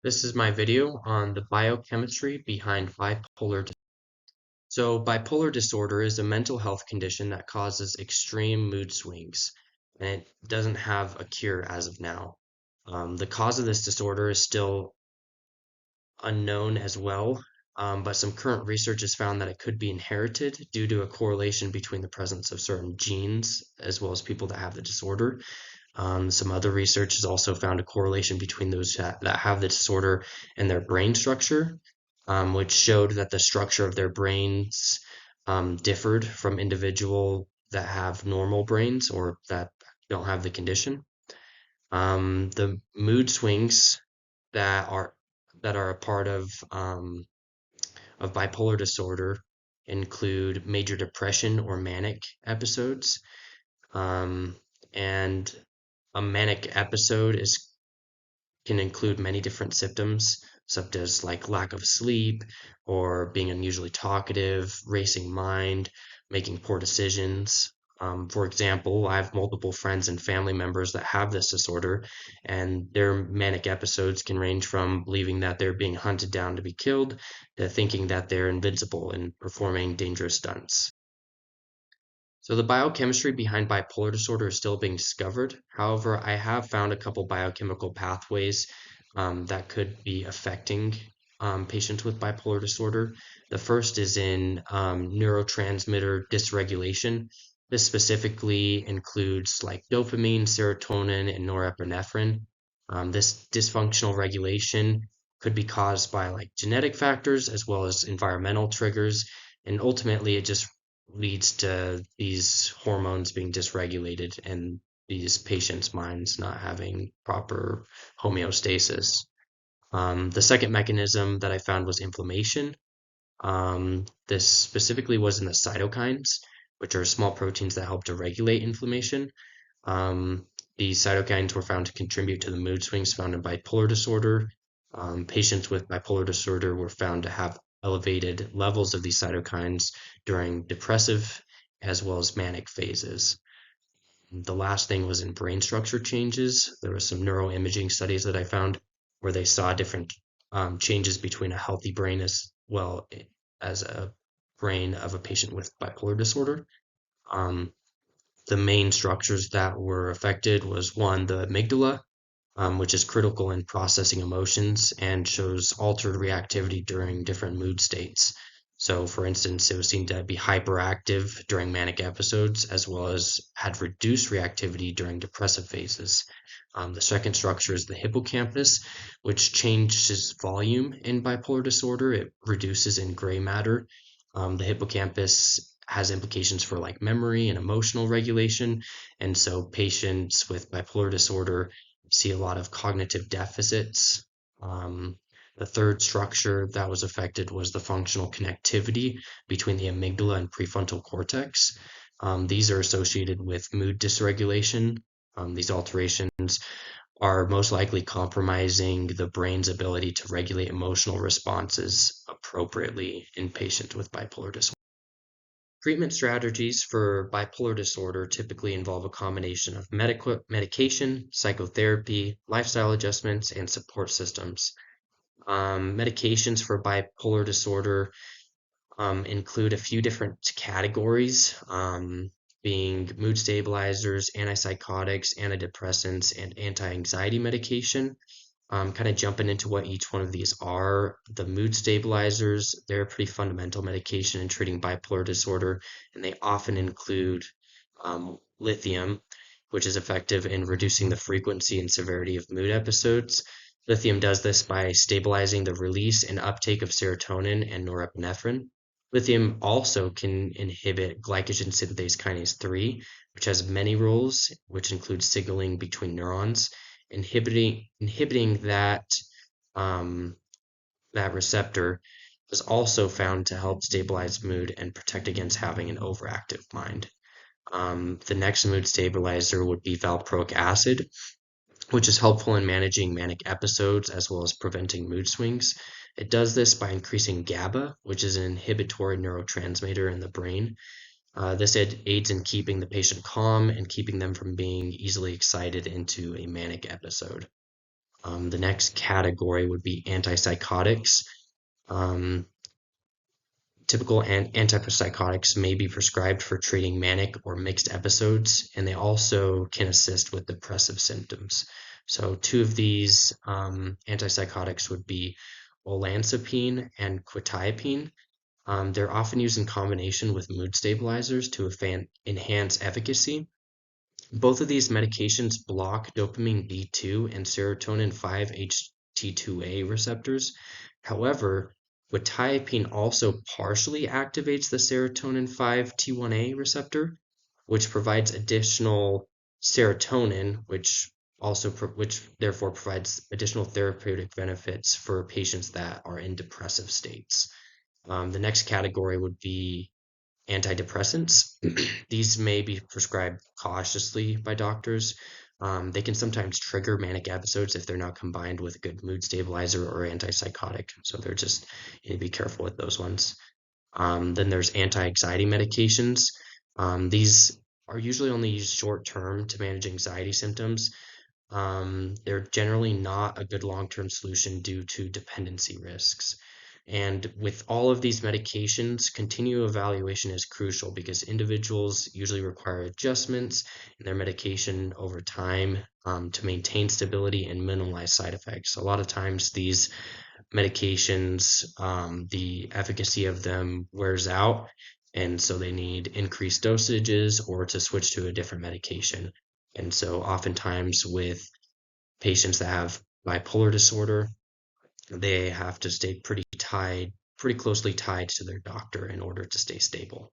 This is my video on the biochemistry behind bipolar disorder. So bipolar disorder is a mental health condition that causes extreme mood swings, and it doesn't have a cure as of now. The cause of this disorder is still unknown as well, but some current research has found that it could be inherited due to a correlation between the presence of certain genes as well as people that have the disorder. Some other research has also found a correlation between those that have the disorder and their brain structure, which showed that the structure of their brains differed from individual that have normal brains or that don't have the condition. The mood swings that are that are a part of bipolar disorder include major depression or manic episodes. Um, and a manic episode is can include many different symptoms, such as like lack of sleep or being unusually talkative, racing mind, making poor decisions. For example, I have multiple friends and family members that have this disorder, and their manic episodes can range from believing that they're being hunted down to be killed to thinking that they're invincible and performing dangerous stunts. So the biochemistry behind bipolar disorder is still being discovered. However, I have found a couple biochemical pathways that could be affecting patients with bipolar disorder. The first is in neurotransmitter dysregulation. This specifically includes like dopamine, serotonin, and norepinephrine. This dysfunctional regulation could be caused by like genetic factors as well as environmental triggers, and ultimately it just leads to these hormones being dysregulated and these patients' minds not having proper homeostasis. The second mechanism that I found was inflammation. This specifically was in the cytokines, which are small proteins that help to regulate inflammation. Um, these cytokines were found to contribute to the mood swings found in bipolar disorder. Patients with bipolar disorder were found to have elevated levels of these cytokines during depressive as well as manic phases. The last thing was in brain structure changes. There was some neuroimaging studies that I found where they saw different changes between a healthy brain as well as a brain of a patient with bipolar disorder. Um, the main structures that were affected was one, the amygdala, which is critical in processing emotions and shows altered reactivity during different mood states. So, for instance, it was seen to be hyperactive during manic episodes, as well as had reduced reactivity during depressive phases. The second structure is the hippocampus, which changes volume in bipolar disorder. It reduces in gray matter. The hippocampus has implications for like memory and emotional regulation. And so patients with bipolar disorder see a lot of cognitive deficits. Um, the third structure that was affected was the functional connectivity between the amygdala and prefrontal cortex. These are associated with mood dysregulation. These alterations are most likely compromising the brain's ability to regulate emotional responses appropriately in patients with bipolar disorder. Treatment strategies for bipolar disorder typically involve a combination of medication, psychotherapy, lifestyle adjustments, and support systems. Medications for bipolar disorder include a few different categories, being mood stabilizers, antipsychotics, antidepressants, and anti-anxiety medication. Kind of jumping into what each one of these are. The mood stabilizers, they're a pretty fundamental medication in treating bipolar disorder, and they often include lithium, which is effective in reducing the frequency and severity of mood episodes. Lithium does this by stabilizing the release and uptake of serotonin and norepinephrine. Lithium also can inhibit glycogen synthase kinase 3, which has many roles, which include signaling between neurons. Inhibiting um, that receptor is also found to help stabilize mood and protect against having an overactive mind. The next mood stabilizer would be valproic acid, which is helpful in managing manic episodes as well as preventing mood swings. It does this by increasing GABA, which is an inhibitory neurotransmitter in the brain. This aids in keeping the patient calm and keeping them from being easily excited into a manic episode. The next category would be antipsychotics. Um, Typical antipsychotics may be prescribed for treating manic or mixed episodes, and they also can assist with depressive symptoms. So, two of these antipsychotics would be olanzapine and quetiapine. They're often used in combination with mood stabilizers to enhance efficacy. Both of these medications block dopamine D2 and serotonin 5-HT2A receptors. However, quetiapine also partially activates the serotonin 5-T1A receptor, which provides additional serotonin, which therefore provides additional therapeutic benefits for patients that are in depressive states. The next category would be antidepressants. These may be prescribed cautiously by doctors. They can sometimes trigger manic episodes if they're not combined with a good mood stabilizer or antipsychotic. So they're just, you need to be careful with those ones. Then there's anti-anxiety medications. These are usually only used short term to manage anxiety symptoms. They're generally not a good long-term solution due to dependency risks. And with all of these medications, continual evaluation is crucial because individuals usually require adjustments in their medication over time to maintain stability and minimize side effects. A lot of times, these medications, the efficacy of them wears out, and so they need increased dosages or to switch to a different medication. And so, oftentimes, with patients that have bipolar disorder, they have to stay pretty closely tied to their doctor in order to stay stable.